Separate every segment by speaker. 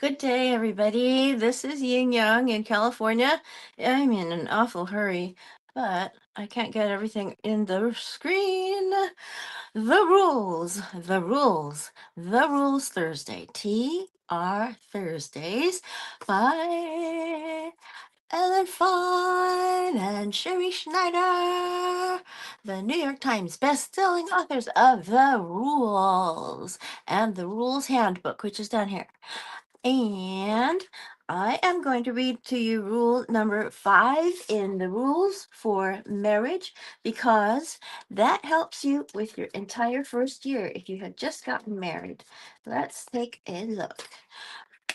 Speaker 1: Good day, everybody. This is Yin Yang in California. I'm in an awful hurry, but I can't get everything in the screen. The rules Thursday. TR Thursdays by Ellen Fein and Sherrie Schneider, the New York Times best-selling authors of The Rules and the Rules Handbook, which is down here. And I am going to read to you rule number 5 in the rules for marriage because that helps you with your entire first year if you had just gotten married. Let's take a look.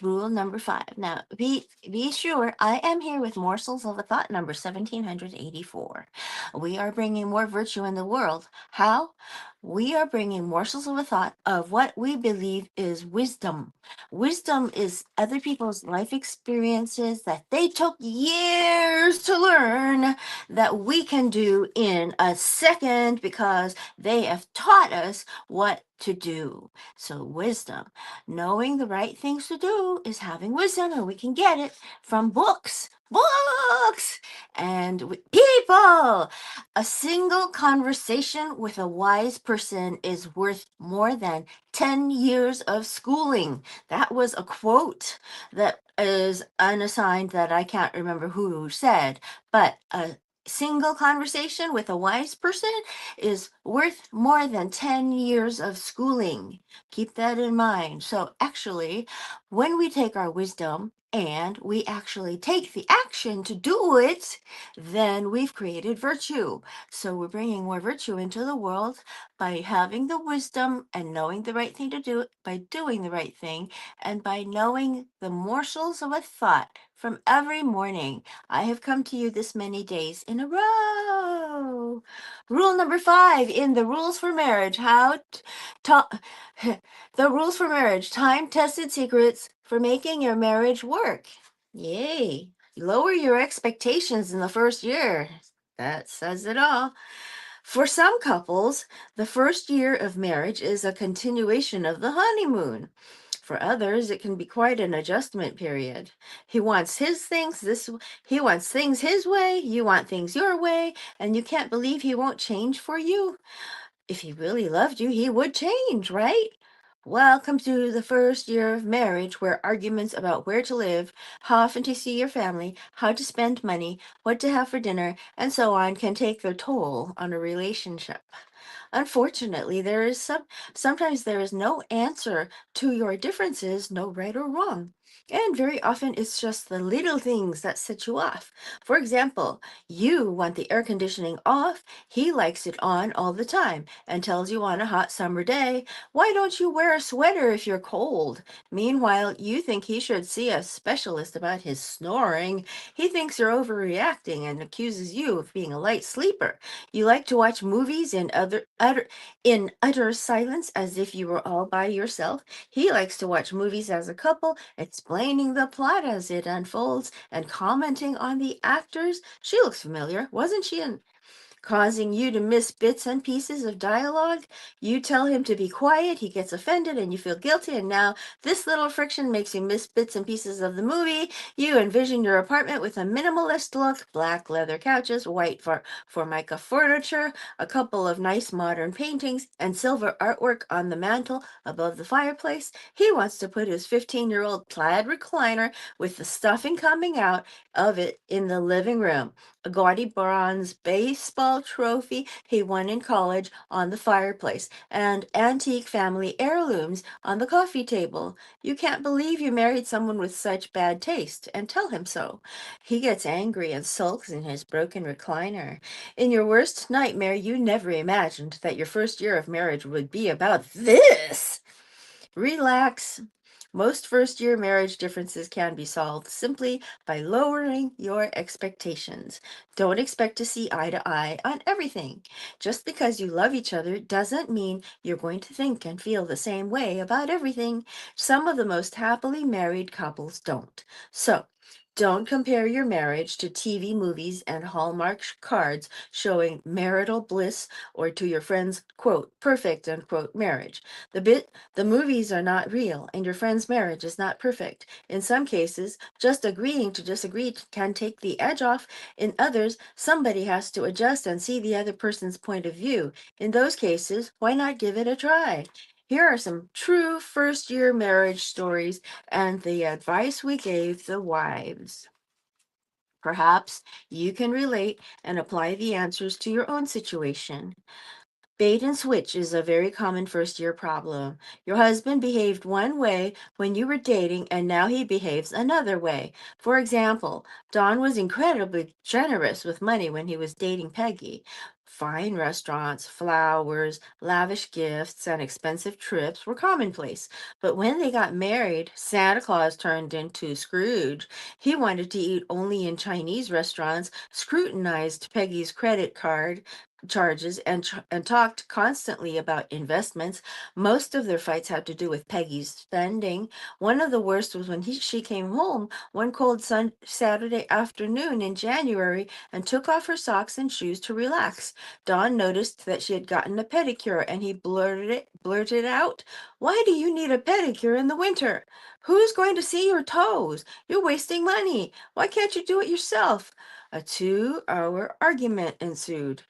Speaker 1: Rule number 5. Now, be sure I am here with morsels of a thought number 1784. We are bringing more virtue in the world. How? We are bringing morsels of a thought of what we believe is wisdom. Wisdom is other people's life experiences that they took years to learn that we can do in a second because they have taught us what to do. So, wisdom. Knowing the right things to do is having wisdom, and we can get it from books. Books and people. A single conversation with a wise person is worth more than 10 years of schooling. That was a quote that is unassigned that I can't remember who said, but a single conversation with a wise person is worth more than 10 years of schooling. Keep that in mind. So, actually, when we take our wisdom and we actually take the action to do it, then we've created virtue. So, we're bringing more virtue into the world by having the wisdom and knowing the right thing to do, by doing the right thing, and by knowing the morsels of a thought from every morning. I have come to you this many days in a row. Rule number 5 in the rules for marriage: how to the rules for marriage, time-tested secrets for making your marriage work. Yay. Lower your expectations in the first year. That says it all. For some couples, the first year of marriage is a continuation of the honeymoon. For others, it can be quite an adjustment period. He wants he wants things his way, you want things your way, and you can't believe he won't change for you. If he really loved you, he would change, right? Welcome to the first year of marriage, where arguments about where to live, how often to see your family, how to spend money, what to have for dinner, and so on can take their toll on a relationship. Unfortunately, sometimes there is no answer to your differences, no right or wrong. And very often it's just the little things that set you off. For example, you want the air conditioning off, he likes it on all the time and tells you on a hot summer day, "Why don't you wear a sweater if you're cold?" Meanwhile, you think he should see a specialist about his snoring. He thinks you're overreacting and accuses you of being a light sleeper. You like to watch movies in utter silence as if you were all by yourself. He likes to watch movies as a couple, explaining the plot as it unfolds and commenting on the actors. She looks familiar. Wasn't she in causing you to miss bits and pieces of dialogue? You tell him to be quiet, he gets offended, and you feel guilty, and now this little friction makes you miss bits and pieces of the movie. You envision your apartment with a minimalist look: black leather couches, white formica furniture, a couple of nice modern paintings, and silver artwork on the mantle above the fireplace. He wants to put his 15-year-old plaid recliner with the stuffing coming out of it in the living room, a gaudy bronze baseball trophy he won in college on the fireplace, and antique family heirlooms on the coffee table. You can't believe you married someone with such bad taste, and tell him so. He gets angry and sulks in his broken recliner. In your worst nightmare, you never imagined that your first year of marriage would be about this. Relax. Most first year marriage differences can be solved simply by lowering your expectations. Don't expect to see eye to eye on everything. Just because you love each other doesn't mean you're going to think and feel the same way about everything. Some of the most happily married couples don't. So, Don't compare your marriage to TV movies and Hallmark cards showing marital bliss or to your friend's quote perfect unquote marriage. The movies are not real and your friend's marriage is not perfect. In some cases, just agreeing to disagree can take the edge off. In others, somebody has to adjust and see the other person's point of view. In those cases, why not give it a try? Here are some true first year marriage stories and the advice we gave the wives. Perhaps you can relate and apply the answers to your own situation. Bait and switch is a very common first year problem. Your husband behaved one way when you were dating, and now he behaves another way. For example, Don was incredibly generous with money when he was dating Peggy. Fine restaurants, flowers, lavish gifts, and expensive trips were commonplace. But when they got married, Santa Claus turned into Scrooge. He wanted to eat only in Chinese restaurants, scrutinized Peggy's credit card charges and talked constantly about investments. Most of their fights had to do with Peggy's spending. One of the worst was when she came home one cold Saturday afternoon in January and took off her socks and shoes to relax. Don noticed that she had gotten a pedicure and he blurted out, "Why do you need a pedicure in the winter? Who's going to see your toes? You're wasting money. Why can't you do it yourself?" A 2-hour argument ensued.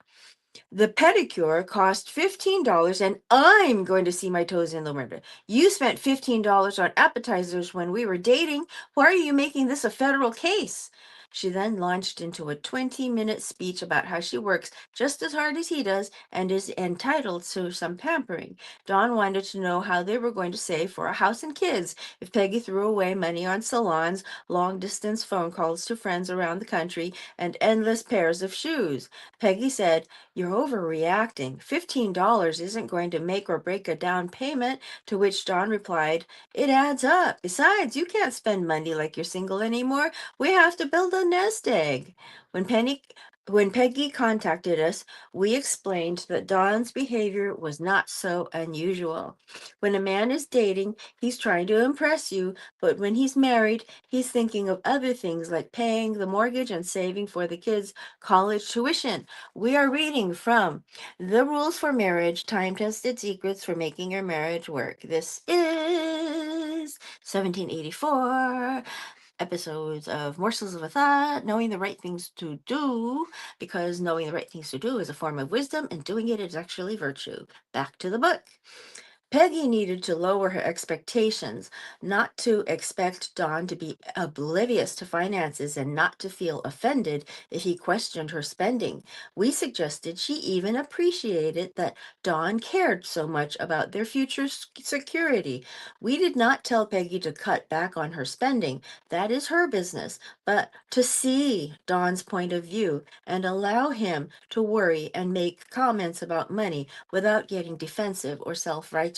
Speaker 1: The pedicure cost $15 and I'm going to see my toes in the winter. You spent $15 on appetizers when we were dating. Why are you making this a federal case? She then launched into a 20-minute speech about how she works just as hard as he does and is entitled to some pampering. Don wanted to know how they were going to save for a house and kids if Peggy threw away money on salons, long-distance phone calls to friends around the country, and endless pairs of shoes. Peggy said, "You're overreacting. $15 isn't going to make or break a down payment," to which Don replied, "It adds up. Besides, you can't spend money like you're single anymore. We have to build a nest egg." When Penny when Peggy contacted us, we explained that Don's behavior was not so unusual. When a man is dating, he's trying to impress you, but when he's married, he's thinking of other things like paying the mortgage and saving for the kids' college tuition. We are reading from The Rules for Marriage, Time-Tested Secrets for Making Your Marriage Work. This is 1784 episodes of Morsels of a Thought, knowing the right things to do, because knowing the right things to do is a form of wisdom, and doing it is actually virtue. Back to the book. Peggy needed to lower her expectations, not to expect Don to be oblivious to finances and not to feel offended if he questioned her spending. We suggested she even appreciated that Don cared so much about their future security. We did not tell Peggy to cut back on her spending, that is her business, but to see Don's point of view and allow him to worry and make comments about money without getting defensive or self-righteous.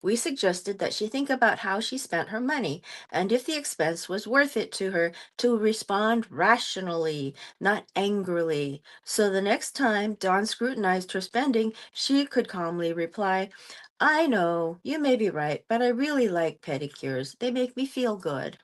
Speaker 1: We suggested that she think about how she spent her money and if the expense was worth it to her to respond rationally, not angrily. So the next time Dawn scrutinized her spending, she could calmly reply, "I know, you may be right, but I really like pedicures. They make me feel good."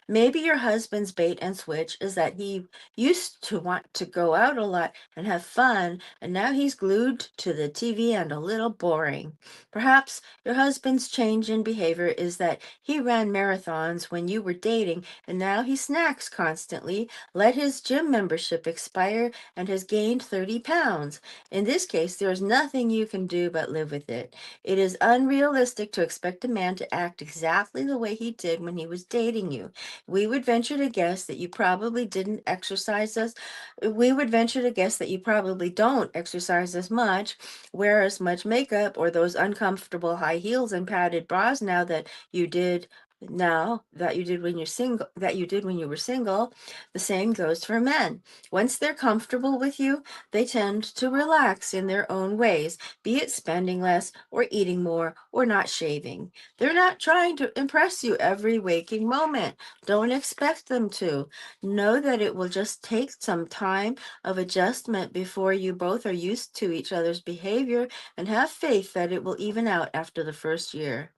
Speaker 1: Maybe your husband's bait and switch is that he used to want to go out a lot and have fun, and now he's glued to the TV and a little boring. Perhaps your husband's change in behavior is that he ran marathons when you were dating, and now he snacks constantly, let his gym membership expire, and has gained 30 pounds. In this case, there is nothing you can do but live with it. It is unrealistic to expect a man to act exactly the way he did when he was dating you. We would venture to guess that you probably didn't exercise as we would venture to guess that you probably don't exercise as much, wear as much makeup, or those uncomfortable high heels and padded bras now that you did when you were single. The same goes for men. Once they're comfortable with you, they tend to relax in their own ways, be it spending less or eating more or not shaving. They're not trying to impress you every waking moment. Don't expect them to. Know that it will just take some time of adjustment before you both are used to each other's behavior, and have faith that it will even out after the first year.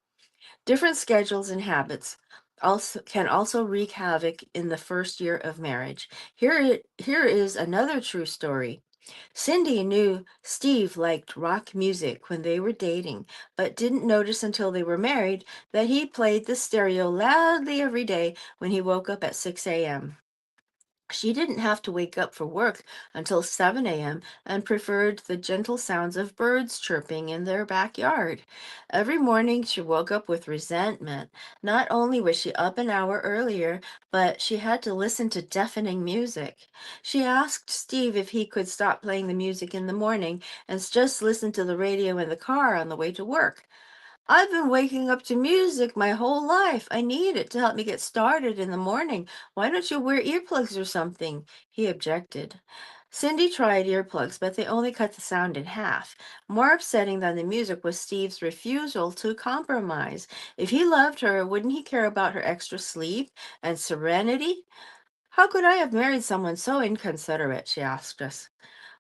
Speaker 1: Different schedules and habits. also wreak havoc in the first year of marriage. Here is another true story. Cindy knew Steve liked rock music when they were dating, but didn't notice until they were married that he played the stereo loudly every day when he woke up at 6 a.m. She didn't have to wake up for work until 7 a.m. and preferred the gentle sounds of birds chirping in their backyard. Every morning she woke up with resentment. Not only was she up an hour earlier, but she had to listen to deafening music. She asked Steve if he could stop playing the music in the morning and just listen to the radio in the car on the way to work. I've been waking up to music my whole life. I need it to help me get started in the morning. Why don't you wear earplugs or something? He objected. Cindy tried earplugs, but they only cut the sound in half. More upsetting than the music was Steve's refusal to compromise. If he loved her, wouldn't he care about her extra sleep and serenity? How could I have married someone so inconsiderate? She asked us.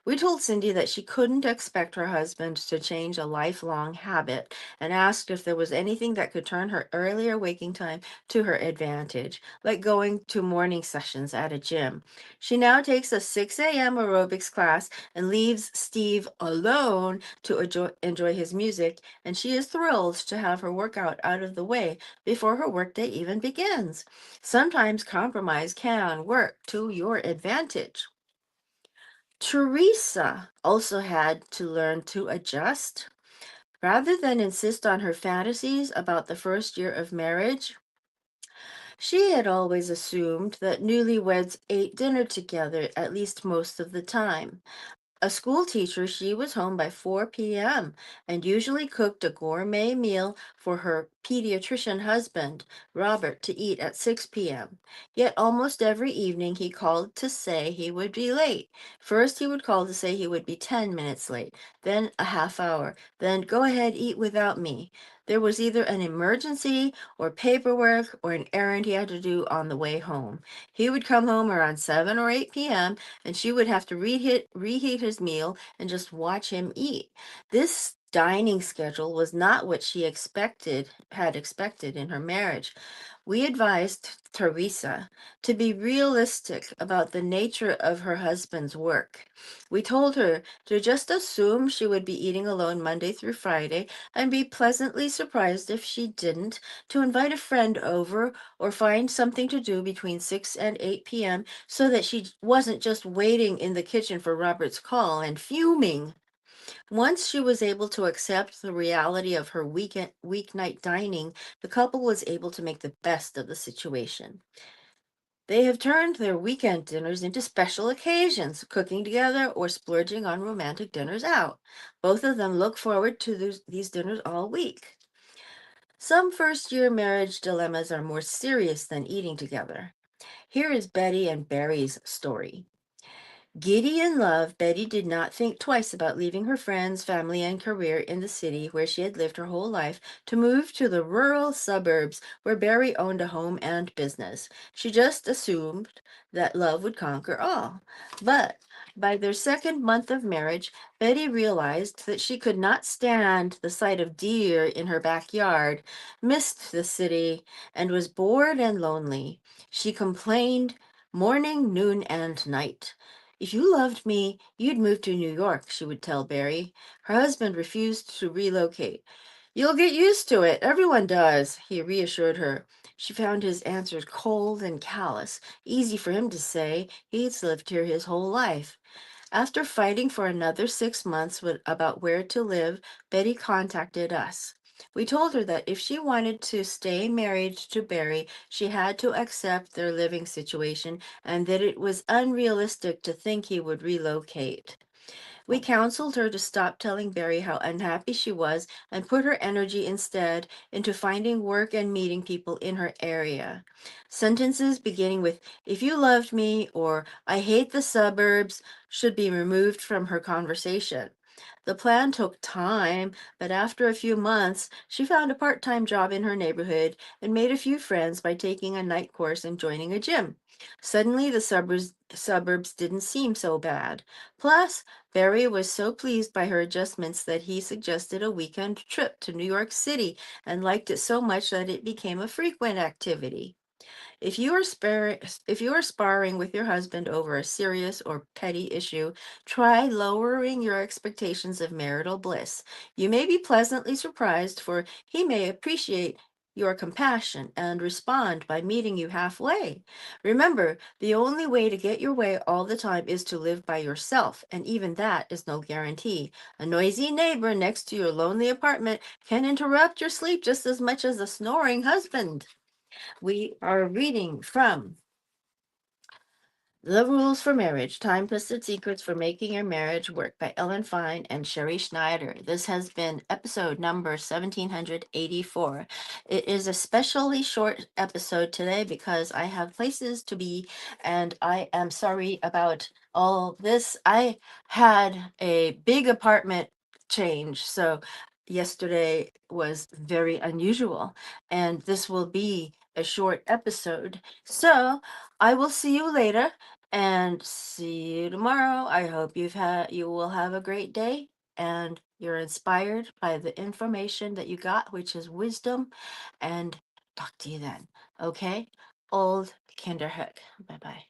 Speaker 1: We told Cindy that she couldn't expect her husband to change a lifelong habit and asked if there was anything that could turn her earlier waking time to her advantage, like going to morning sessions at a gym. She now takes a 6 a.m. aerobics class and leaves Steve alone to enjoy his music, and she is thrilled to have her workout out of the way before her workday even begins. Sometimes compromise can work to your advantage. Teresa also had to learn to adjust. Rather than insist on her fantasies about the first year of marriage, she had always assumed that newlyweds ate dinner together at least most of the time. A school teacher, she was home by 4 p.m. and usually cooked a gourmet meal for her pediatrician husband, Robert, to eat at 6 p.m. Yet almost every evening he called to say he would be late. First, he would call to say he would be 10 minutes late, then a half hour, then go ahead, eat without me. There was either an emergency or paperwork or an errand he had to do on the way home. He would come home around 7 or 8 p.m. and she would have to reheat his meal and just watch him eat. This dining schedule was not what she had expected in her marriage. We advised Teresa to be realistic about the nature of her husband's work. We told her to just assume she would be eating alone Monday through Friday and be pleasantly surprised if she didn't, to invite a friend over or find something to do between 6 and 8 p.m. so that she wasn't just waiting in the kitchen for Robert's call and fuming. Once she was able to accept the reality of her weeknight dining, the couple was able to make the best of the situation. They have turned their weekend dinners into special occasions, cooking together or splurging on romantic dinners out. Both of them look forward to these dinners all week. Some first year marriage dilemmas are more serious than eating together. Here is Betty and Barry's story. Giddy in love, Betty did not think twice about leaving her friends, family, and career in the city where she had lived her whole life to move to the rural suburbs where Barry owned a home and business. She just assumed that love would conquer all. But by their second month of marriage, Betty realized that she could not stand the sight of deer in her backyard, missed the city, and was bored and lonely. She complained morning, noon, and night. If you loved me, you'd move to New York, she would tell Barry. Her husband refused to relocate. You'll get used to it. Everyone does, he reassured her. She found his answers cold and callous. Easy for him to say. He's lived here his whole life. After fighting for another 6 months about where to live, Betty contacted us. We told her that if she wanted to stay married to Barry, she had to accept their living situation and that it was unrealistic to think he would relocate. We counseled her to stop telling Barry how unhappy she was and put her energy instead into finding work and meeting people in her area. Sentences beginning with, if you loved me, or I hate the suburbs, should be removed from her conversation. The plan took time, but after a few months, she found a part time job in her neighborhood and made a few friends by taking a night course and joining a gym. Suddenly, the suburbs didn't seem so bad. Plus, Barry was so pleased by her adjustments that he suggested a weekend trip to New York City and liked it so much that it became a frequent activity. If you are sparring with your husband over a serious or petty issue, try lowering your expectations of marital bliss. You may be pleasantly surprised, for he may appreciate your compassion and respond by meeting you halfway. Remember, the only way to get your way all the time is to live by yourself, and even that is no guarantee. A noisy neighbor next to your lonely apartment can interrupt your sleep just as much as a snoring husband. We are reading from The Rules for Marriage, Time-Tested Secrets for Making Your Marriage Work by Fein and Sherrie Schneider. This has been episode number 1784. It is a specially short episode today because I have places to be and I am sorry about all this. I had a big apartment change, so yesterday was very unusual, and this will be a short episode. So I will see you later and see you tomorrow. I hope you will have a great day and you're inspired by the information that you got, which is wisdom. And talk to you then. Okay? Old Kinderhook. Bye bye.